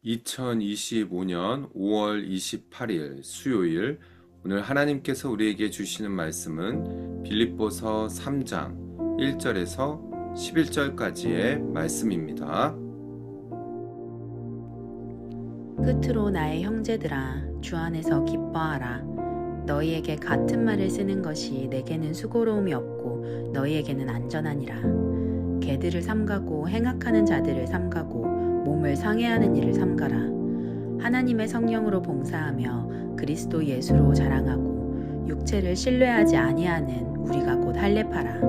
(2025년 5월 28일) 수요일, 오늘 하나님께서 우리에게 주시는 말씀은 빌립보서 3장 1절에서 11절까지의 말씀입니다. 끝으로 나의 형제들아, 주 안에서 기뻐하라. 너희에게 같은 말을 쓰는 것이 내게는 수고로움이 없고 너희에게는 안전하니라. 개들을 삼가고 행악하는 자들을 삼가고 몸을 상해하는 일을 삼가라. 하나님의 성령으로 봉사하며 그리스도 예수로 자랑하고 육체를 신뢰하지 아니하는 우리가 곧 할례파라.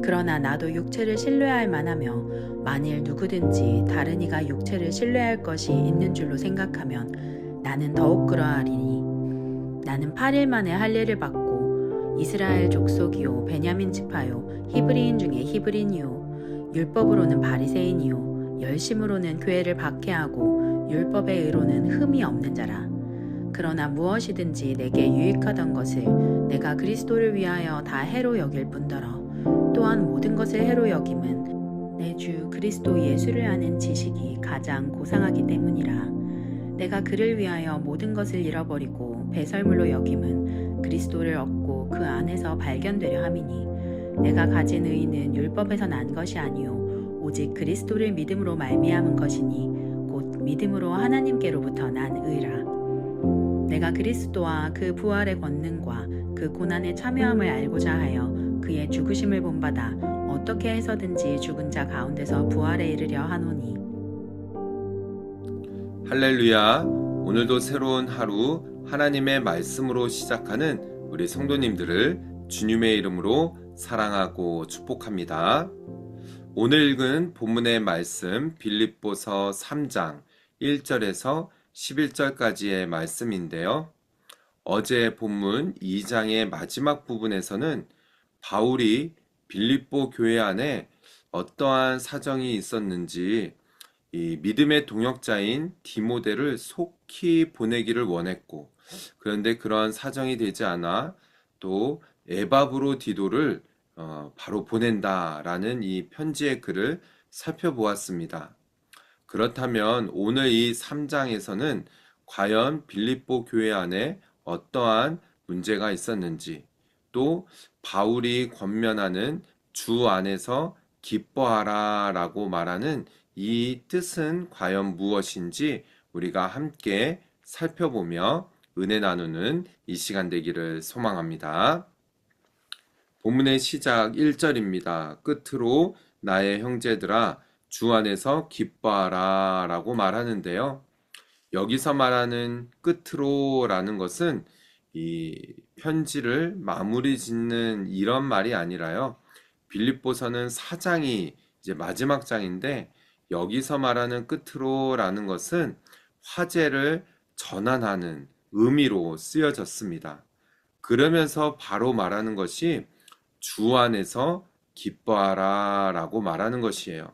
그러나 나도 육체를 신뢰할 만하며 만일 누구든지 다른 이가 육체를 신뢰할 것이 있는 줄로 생각하면 나는 더욱 그러하리니, 나는 8일 만에 할례를 받고 이스라엘 족속이요 베냐민 지파요 히브리인 중에 히브리인이요 율법으로는 바리새인이요 열심으로는 교회를 박해하고 율법의 의로는 흠이 없는 자라. 그러나 무엇이든지 내게 유익하던 것을 내가 그리스도를 위하여 다 해로 여길 뿐더러 또한 모든 것을 해로 여김은 내 주 그리스도 예수를 아는 지식이 가장 고상하기 때문이라. 내가 그를 위하여 모든 것을 잃어버리고 배설물로 여김은 그리스도를 얻고 그 안에서 발견되려 함이니, 내가 가진 의는 율법에서 난 것이 아니요 오직 그리스도를 믿음으로 말미암은 것이니 곧 믿음으로 하나님께로부터 난 의라. 내가 그리스도와 그 부활의 권능과 그 고난의 참여함을 알고자 하여 그의 죽으심을 본받아 어떻게 해서든지 죽은 자 가운데서 부활에 이르려 하노니. 할렐루야. 오늘도 새로운 하루 하나님의 말씀으로 시작하는 우리 성도님들을 주님의 이름으로 사랑하고 축복합니다. 오늘 읽은 본문의 말씀 빌립보서 3장 1절에서 11절까지의 말씀인데요. 어제 본문 2장의 마지막 부분에서는 바울이 빌립보 교회 안에 어떠한 사정이 있었는지 이 믿음의 동역자인 디모데를 속히 보내기를 원했고, 그런데 그러한 사정이 되지 않아 또 에바브로디도를 바로 보낸다라는 이 편지의 글을 살펴보았습니다. 그렇다면 오늘 이 3장에서는 과연 빌립보 교회 안에 어떠한 문제가 있었는지, 또 바울이 권면하는 주 안에서 기뻐하라 라고 말하는 이 뜻은 과연 무엇인지 우리가 함께 살펴보며 은혜 나누는 이 시간 되기를 소망합니다. 본문의 시작 1절입니다. 끝으로 나의 형제들아, 주 안에서 기뻐하라 라고 말하는데요. 여기서 말하는 끝으로 라는 것은 이 편지를 마무리 짓는 이런 말이 아니라요. 빌립보서는 4장이 이제 마지막 장인데, 여기서 말하는 끝으로 라는 것은 화제를 전환하는 의미로 쓰여졌습니다. 그러면서 바로 말하는 것이 주 안에서 기뻐하라 라고 말하는 것이에요.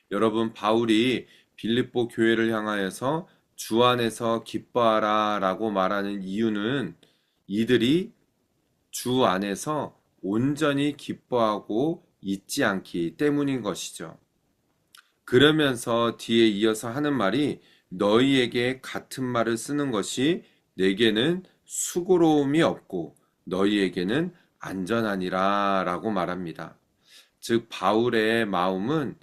여러분, 바울이 빌립보 교회를 향하여서 주 안에서 기뻐하라 라고 말하는 이유는 이들이 주 안에서 온전히 기뻐하고 있지 않기 때문인 것이죠. 그러면서 뒤에 이어서 하는 말이 너희에게 같은 말을 쓰는 것이 내게는 수고로움이 없고 너희에게는 안전하니라 라고 말합니다. 즉 바울의 마음은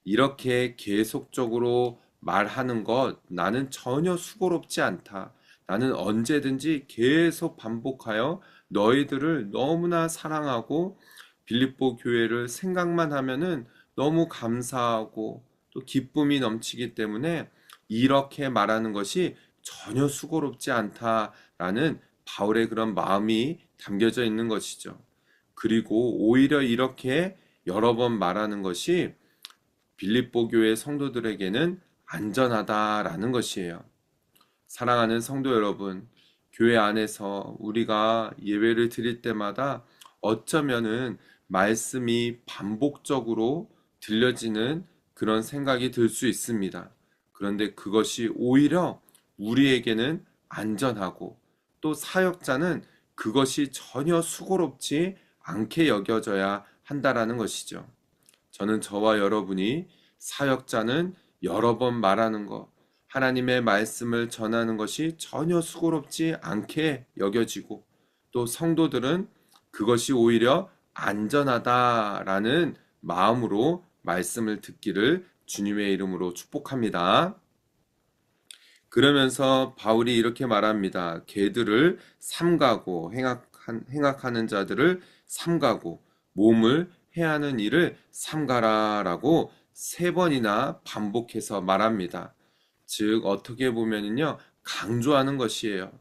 이렇게 계속적으로 말하는 것, 나는 전혀 수고롭지 않다. 나는 언제든지 계속 반복하여 너희들을 너무나 사랑하고 빌립보 교회를 생각만 하면은 너무 감사하고 또 기쁨이 넘치기 때문에 이렇게 말하는 것이 전혀 수고롭지 않다라는 바울의 그런 마음이 담겨져 있는 것이죠. 그리고 오히려 이렇게 여러 번 말하는 것이 빌립보 교회 성도들에게는 안전하다라는 것이에요. 사랑하는 성도 여러분, 교회 안에서 우리가 예배를 드릴 때마다 어쩌면은 말씀이 반복적으로 들려지는 그런 생각이 들 수 있습니다. 그런데 그것이 오히려 우리에게는 안전하고 또 사역자는 그것이 전혀 수고롭지 않게 여겨져야 한다라는 것이죠. 저는 저와 여러분이 사역자는 여러 번 말하는 것, 하나님의 말씀을 전하는 것이 전혀 수고롭지 않게 여겨지고 또 성도들은 그것이 오히려 안전하다라는 마음으로 말씀을 듣기를 주님의 이름으로 축복합니다. 그러면서 바울이 이렇게 말합니다. 개들을 삼가고 행악하는 자들을 삼가고 몸을 해하는 일을 삼가라라고 세 번이나 반복해서 말합니다. 즉 어떻게 보면은요 강조하는 것이에요.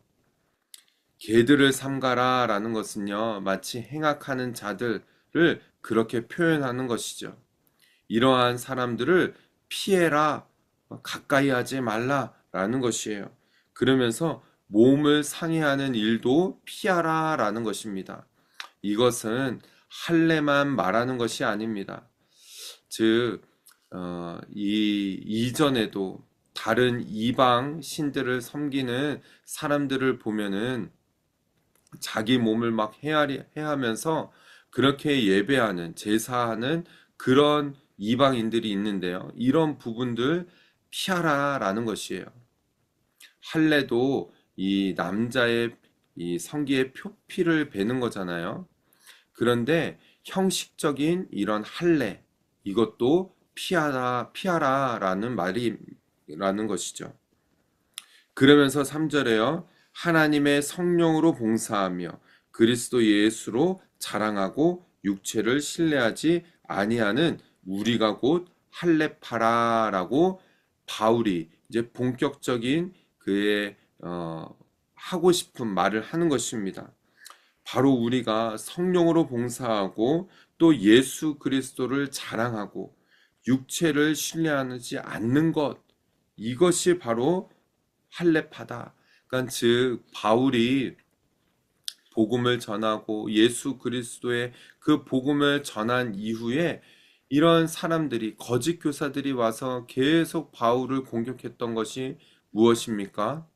개들을 삼가라라는 것은요 마치 행악하는 자들을 그렇게 표현하는 것이죠. 이러한 사람들을 피해라, 가까이 하지 말라라는 것이에요. 그러면서 몸을 상해하는 일도 피하라라는 것입니다. 이것은 할례만 말하는 것이 아닙니다. 즉, 이전에도 다른 이방 신들을 섬기는 사람들을 보면은 자기 몸을 막 해하면서 그렇게 예배하는, 제사하는 그런 이방인들이 있는데요. 이런 부분들 피하라라는 것이에요. 할례도 이 남자의 이 성기의 표피를 베는 거잖아요. 그런데 형식적인 이런 할례, 이것도 피하라라는 말이라는 것이죠. 그러면서 3절에요. 하나님의 성령으로 봉사하며 그리스도 예수로 자랑하고 육체를 신뢰하지 아니하는 우리가 곧 할례파라라고 바울이 이제 본격적인 그의 하고 싶은 말을 하는 것입니다. 바로 우리가 성령으로 봉사하고 또 예수 그리스도를 자랑하고 육체를 신뢰하지 않는 것, 이것이 바로 할례파다. 그러니까 즉 바울이 복음을 전하고 예수 그리스도의 그 복음을 전한 이후에 이런 사람들이 거짓 교사들이 와서 계속 바울을 공격했던 것이 무엇입니까?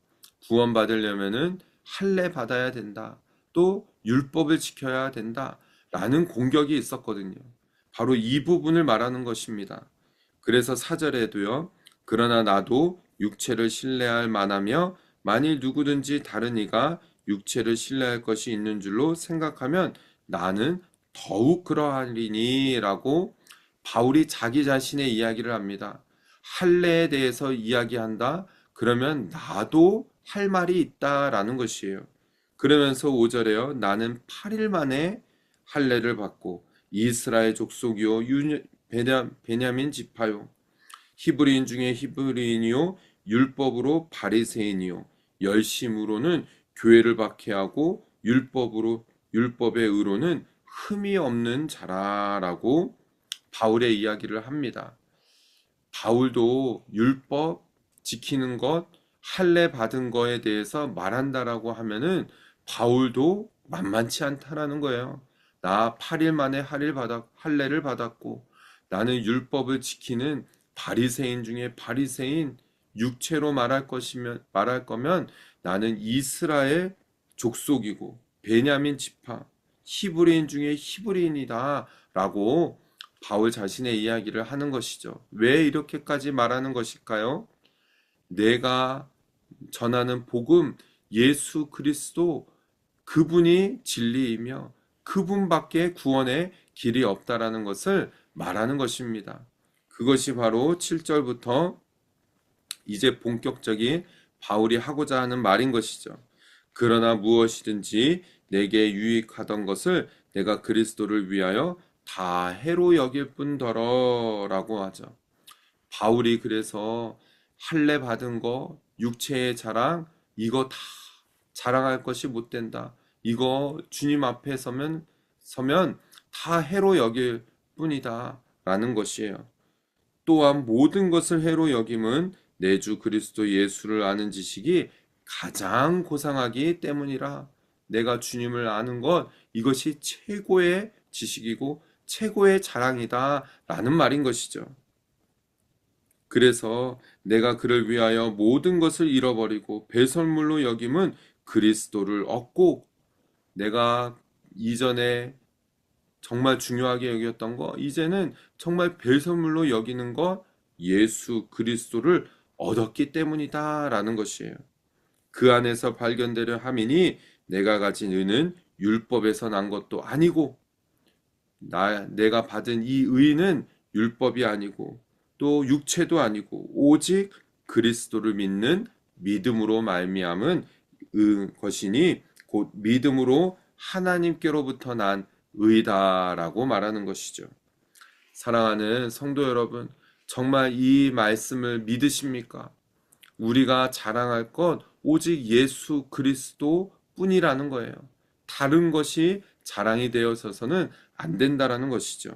구원받으려면은 할례 받아야 된다. 또 율법을 지켜야 된다. 라는 공격이 있었거든요. 바로 이 부분을 말하는 것입니다. 그래서 4절에도요. 그러나 나도 육체를 신뢰할 만하며 만일 누구든지 다른 이가 육체를 신뢰할 것이 있는 줄로 생각하면 나는 더욱 그러하리니 라고 바울이 자기 자신의 이야기를 합니다. 할례에 대해서 이야기한다? 그러면 나도 할 말이 있다라는 것이에요. 그러면서 5절에요. 나는 8일 만에 할례를 받고 이스라엘 족속이요 베냐민 지파요 히브리인 중에 히브리인이요 율법으로 바리새인이요 열심으로는 교회를 박해하고 율법의 의로는 흠이 없는 자라라고 바울의 이야기를 합니다. 바울도 율법 지키는 것, 할례 받은 거에 대해서 말한다라고 하면은 바울도 만만치 않다라는 거예요. 나 8일 만에 할례를 받았고 나는 율법을 지키는 바리새인 중에 바리새인, 육체로 말할 거면 나는 이스라엘 족속이고 베냐민 지파 히브리인 중에 히브리인이다라고 바울 자신의 이야기를 하는 것이죠. 왜 이렇게까지 말하는 것일까요? 내가 전하는 복음 예수 그리스도 그분이 진리이며 그분밖에 구원의 길이 없다라는 것을 말하는 것입니다. 그것이 바로 7절부터 이제 본격적인 바울이 하고자 하는 말인 것이죠. 그러나 무엇이든지 내게 유익하던 것을 내가 그리스도를 위하여 다 해로 여길 뿐더러라고 하죠. 바울이 그래서 할례 받은 거, 육체의 자랑, 이거 다 자랑할 것이 못 된다. 이거 주님 앞에 서면 다 해로 여길 뿐이다. 라는 것이에요. 또한 모든 것을 해로 여김은 내 주 그리스도 예수를 아는 지식이 가장 고상하기 때문이라. 내가 주님을 아는 것, 이것이 최고의 지식이고 최고의 자랑이다. 라는 말인 것이죠. 그래서 내가 그를 위하여 모든 것을 잃어버리고 배설물로 여김은 그리스도를 얻고, 내가 이전에 정말 중요하게 여겼던 거, 이제는 정말 배설물로 여기는 것, 예수 그리스도를 얻었기 때문이다 라는 것이에요. 그 안에서 발견되려 함이니 내가 가진 의는 율법에서 난 것도 아니고, 내가 받은 이 의는 율법이 아니고 또 육체도 아니고 오직 그리스도를 믿는 믿음으로 말미암은 것이니 곧 믿음으로 하나님께로부터 난 의다라고 말하는 것이죠. 사랑하는 성도 여러분, 정말 이 말씀을 믿으십니까? 우리가 자랑할 것 오직 예수 그리스도 뿐이라는 거예요. 다른 것이 자랑이 되어서는 안 된다라는 것이죠.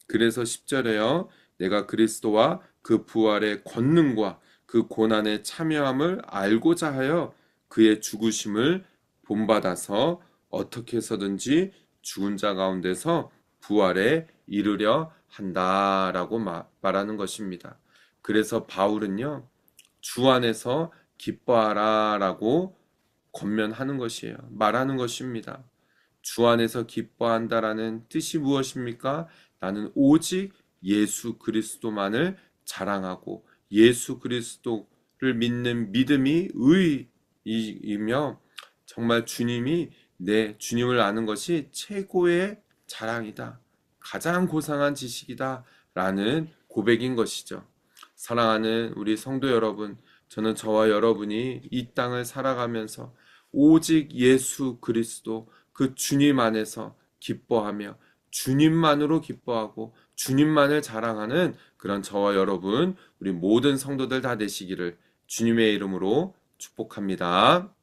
그래서 10절에요. 내가 그리스도와 그 부활의 권능과 그 고난의 참여함을 알고자 하여 그의 죽으심을 본받아서 어떻게 해서든지 죽은 자 가운데서 부활에 이르려 한다라고 말하는 것입니다. 그래서 바울은요, 주 안에서 기뻐하라 라고 권면하는 것이에요. 말하는 것입니다. 주 안에서 기뻐한다라는 뜻이 무엇입니까? 나는 오직 예수 그리스도만을 자랑하고 예수 그리스도를 믿는 믿음이 의이며, 정말 주님을 아는 것이 최고의 자랑이다. 가장 고상한 지식이다. 라는 고백인 것이죠. 사랑하는 우리 성도 여러분, 저는 저와 여러분이 이 땅을 살아가면서 오직 예수 그리스도 그 주님 안에서 기뻐하며 주님만으로 기뻐하고 주님만을 자랑하는 그런 저와 여러분, 우리 모든 성도들 다 되시기를 주님의 이름으로 축복합니다.